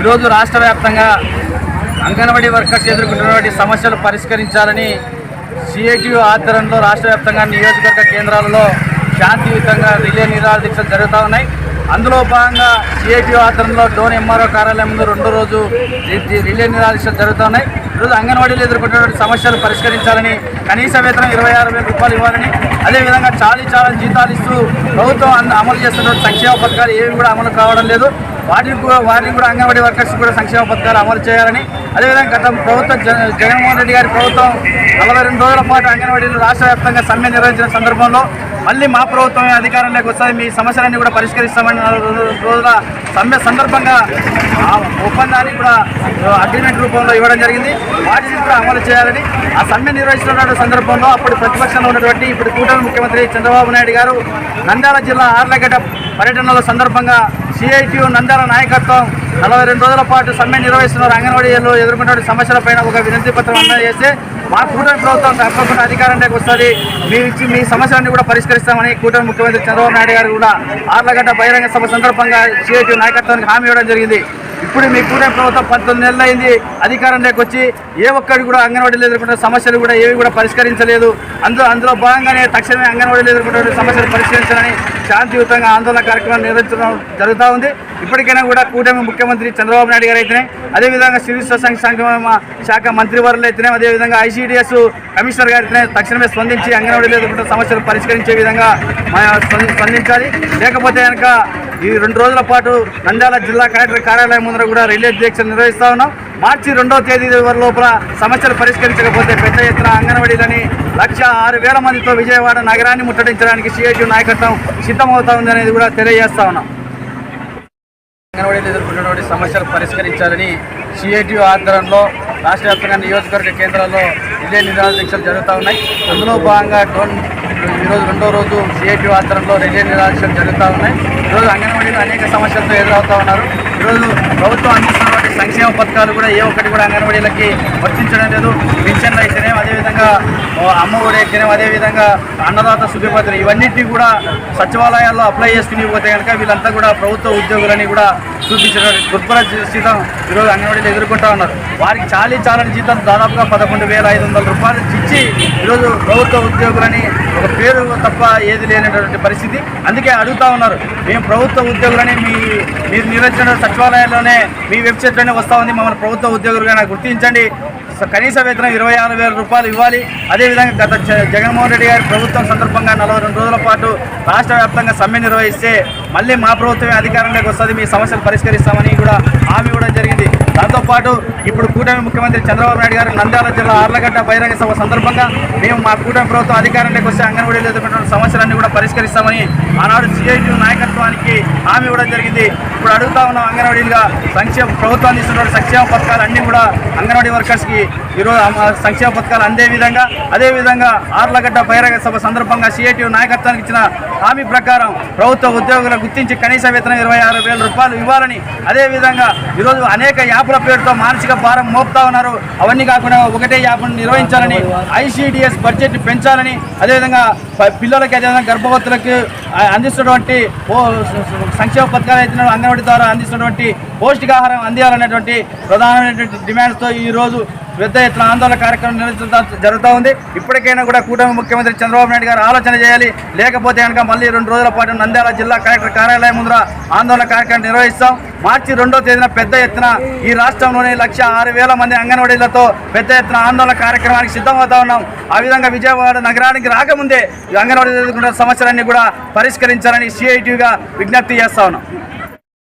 ఈరోజు రాష్ట్ర వ్యాప్తంగా అంగన్వాడీ వర్కర్స్ ఎదుర్కొంటున్నటువంటి సమస్యలు పరిష్కరించాలని సిఐటియు ఆధ్వర్యంలో రాష్ట్ర వ్యాప్తంగా నియోజకవర్గ కేంద్రాలలో శాంతియుతంగా రిలే నిరాహార దీక్షలు జరుగుతూ ఉన్నాయి. అందులో భాగంగా సిఐటియు ఆధ్వర్యంలో డోన్ ఎంఆర్ఓ కార్యాలయం ముందు రెండో రోజు రిలే నిరాహార దీక్షలు జరుగుతున్నాయి. ఈరోజు అంగన్వాడీలు ఎదుర్కొంటున్నటువంటి సమస్యలు పరిష్కరించాలని, కనీస వేతనం 26,000 రూపాయలు ఇవ్వాలని, అదేవిధంగా చాలీ జీతాలు ఇస్తూ ప్రభుత్వం అమలు చేస్తున్నటువంటి సంక్షేమ పథకాలు ఏవి కూడా అమలు కావడం లేదు. వాటిని కూడా అంగన్వాడీ వర్కర్స్ కూడా సంక్షేమ పథకాలు అమలు చేయాలని, అదేవిధంగా గత ప్రభుత్వం జగన్మోహన్ రెడ్డి గారి ప్రభుత్వం 42 రోజుల పాటు అంగన్వాడీలు రాష్ట్ర వ్యాప్తంగా సమ్మె నిర్వహించిన సందర్భంలో మళ్ళీ మా ప్రభుత్వమే అధికారంలోకి వస్తుంది, మీ సమస్యలన్నీ కూడా పరిష్కరిస్తామని 4 రోజుల సమ్మె సందర్భంగా ఒప్పందాన్ని కూడా అగ్రిమెంట్ రూపంలో ఇవ్వడం జరిగింది. వాటిని కూడా అమలు చేయాలని ఆ సమ్మె నిర్వహిస్తున్న సందర్భంలో అప్పుడు ప్రతిపక్షంలో ఉన్నటువంటి ఇప్పుడు కూటమి ముఖ్యమంత్రి చంద్రబాబు నాయుడు గారు నంద్యాల జిల్లా ఆర్లగడ్డ పర్యటనల సందర్భంగా సిఐటియు నంద్యాల నాయకత్వం 42 రోజుల పాటు సమ్మె నిర్వహిస్తున్నారు. అంగన్వాడీలు ఎదుర్కొంటున్న సమస్యలపైన ఒక వినతి పత్రం అందజేస్తే మా కూటమి ప్రభుత్వం తప్పకుండా అధికారంలోకి వస్తుంది, మీ సమస్యలన్నీ కూడా పరిష్కరిస్తామని కూటమి ముఖ్యమంత్రి చంద్రబాబు నాయుడు గారు కూడా ఆర్లగడ్డ బహిరంగ సభ సందర్భంగా సిఐటియు నాయకత్వానికి హామీ ఇవ్వడం జరిగింది. ఇప్పుడు మీ కూటమి ప్రభుత్వం 19 నెలలు అయింది అధికారంలోకి వచ్చి, ఏ ఒక్కటి కూడా అంగన్వాడీలు ఎదుర్కొంటున్న సమస్యలు కూడా ఏవి కూడా పరిష్కరించలేదు. అందులో భాగంగానే తక్షణమే అంగన్వాడీలు ఎదుర్కొంటున్న సమస్యలు పరిష్కరించాలని శాంతియుతంగా ఆందోళన కార్యక్రమాలు నిర్వహించడం జరుగుతూ ఉంది. ఇప్పటికైనా కూడా కూటమి ముఖ్యమంత్రి చంద్రబాబు నాయుడు గారు అయితేనే, అదేవిధంగా శిశు సంక్షేమ శాఖ మంత్రివర్యులు అయితేనే, అదేవిధంగా ICDS కమిషనర్ గారు అయితేనే తక్షణమే స్పందించి అంగన్వాడీలు ఎదుర్కొంటున్న సమస్యలు పరిష్కరించే విధంగా స్పందించాలి. లేకపోతే కనుక ఈ 2 రోజుల పాటు నంద్యాల జిల్లా కలెక్టర్ కార్యాలయం ముందర కూడా రిలే దీక్షలు నిర్వహిస్తూ ఉన్నాం. మార్చి 2వ తేదీ లోపల సమస్యలు పరిష్కరించకపోతే పెద్ద ఎత్తున అంగన్వాడీలని 1,06,000 మందితో విజయవాడ నగరాన్ని ముట్టడించడానికి సిఐటియు నాయకత్వం సిద్ధమవుతా ఉందనేది కూడా తెలియజేస్తా ఉన్నాం. అంగన్వాడీలు ఎదుర్కొన్నటువంటి సమస్యలు పరిష్కరించాలని సిఐటియు ఆధ్వర్యంలో రాష్ట్ర వ్యాప్తంగా నియోజకవర్గ కేంద్రాల్లో రిలే నిరాహార దీక్షలు జరుగుతూ ఉన్నాయి. అందులో భాగంగా ఈరోజు 2వ రోజు సిఐటియు ఆధ్వర్యంలో రిలే నిరాహార దీక్షలు జరుగుతూ ఉన్నాయి. ఈరోజు అంగన్వాడీలు అనేక సమస్యలతో ఎదురవుతూ ఉన్నారు. ఈరోజు ప్రభుత్వం అందిస్తున్నటువంటి సంక్షేమ పథకాలు కూడా ఏ ఒక్కటి కూడా అంగన్వాడీలకి వర్తించడం లేదు. పెన్షన్లు అయితేనే, అదేవిధంగా అమ్మఒడి అయితేనే, అదేవిధంగా అన్నదాత సుఖీపత్రం ఇవన్నింటినీ కూడా సచివాలయాల్లో అప్లై చేసుకుని పోతే కనుక వీళ్ళంతా కూడా ప్రభుత్వ ఉద్యోగులని కూడా చూపించినటువంటి దుర్భర జీతం ఈరోజు అంగన్వాడీలు ఎదుర్కొంటూ ఉన్నారు. వారికి చాలని జీతం దాదాపుగా 11,500 రూపాయలు ఇచ్చి ఈరోజు ప్రభుత్వ ఉద్యోగులని ఒక పేరు తప్ప ఏది లేనటువంటి పరిస్థితి. అందుకే అడుగుతూ ఉన్నారు, మేము ప్రభుత్వ ఉద్యోగులని మీరు నిర్వహించిన సచివాలయాల్లోనే మీ వెబ్సైట్లోనే వస్తూ ఉంది, మమ్మల్ని ప్రభుత్వ ఉద్యోగులుగా గుర్తించండి, కనీస వేతనం 26,000 రూపాయలు ఇవ్వాలి. అదేవిధంగా గత జగన్మోహన్ రెడ్డి గారి ప్రభుత్వం సందర్భంగా 42 రోజుల పాటు రాష్ట్ర వ్యాప్తంగా సమ్మె నిర్వహిస్తే మళ్ళీ మా ప్రభుత్వమే అధికారంలోకి వస్తుంది, మీ సమస్యలు పరిష్కరిస్తామని కూడా హామీ ఇవ్వడం జరిగింది. దాంతోపాటు ఇప్పుడు కూటమి ముఖ్యమంత్రి చంద్రబాబు నాయుడు గారు నంద్యాల జిల్లా ఆర్లగడ్డ బహిరంగ సభ సందర్భంగా మేము మా కూటమి ప్రభుత్వం అధికారంలోకి వస్తే అంగన్వాడీలు ఎదుర్కొంటున్న సమస్యలన్నీ కూడా పరిష్కరిస్తామని ఆనాడు సిఐటియు నాయకత్వానికి హామీ ఇవ్వడం జరిగింది. ఇప్పుడు అడుగుతా ఉన్నాం, అంగన్వాడీలుగా ప్రభుత్వం అందిస్తున్న సంక్షేమ పథకాలు అన్నీ కూడా అంగన్వాడీ వర్కర్స్కి ఈరోజు సంక్షేమ పథకాలు అందే విధంగా, అదేవిధంగా ఆర్లగడ్డ బహిరంగ సభ సందర్భంగా సిఐటియు నాయకత్వానికి ఇచ్చిన హామీ ప్రకారం ప్రభుత్వ ఉద్యోగులను గుర్తించి కనీస వేతనం 26,000 రూపాయలు ఇవ్వాలని, అదేవిధంగా ఈరోజు అనేక యాప్ల పేరుతో మానసిక భారం మోపుతా ఉన్నారు, అవన్నీ కాకుండా ఒకటే యాప్ను నిర్వహించాలని, ICDS బడ్జెట్ పెంచాలని, అదేవిధంగా పిల్లలకి అదేవిధంగా గర్భవతులకు అందిస్తున్నటువంటి సంక్షేమ పథకాలు అయితే అంగన్వాడీ ద్వారా అందిస్తున్నటువంటి పౌష్టికాహారం అందియాలనేటువంటి ప్రధానమైనటువంటి డిమాండ్స్తో ఈరోజు పెద్ద ఎత్తున ఆందోళన కార్యక్రమం నిర్వహించడం జరుగుతూ ఉంది. ఇప్పటికైనా కూడా కూటమి ముఖ్యమంత్రి చంద్రబాబు నాయుడు గారు ఆలోచన చేయాలి. లేకపోతే కనుక మళ్ళీ 2 రోజుల పాటు నంద్యాల జిల్లా కలెక్టర్ కార్యాలయం ముందర ఆందోళన కార్యక్రమం నిర్వహిస్తాం. మార్చి 2వ తేదీన పెద్ద ఎత్తున ఈ రాష్ట్రంలోని 1,06,000 మంది అంగన్వాడీలతో పెద్ద ఎత్తున ఆందోళన కార్యక్రమానికి సిద్ధమవుతా ఉన్నాం. ఆ విధంగా విజయవాడ నగరానికి రాకముందే అంగన్వాడీ సమస్యలన్నీ కూడా పరిష్కరించాలని సిఐటియుగా విజ్ఞప్తి చేస్తా ఉన్నాం.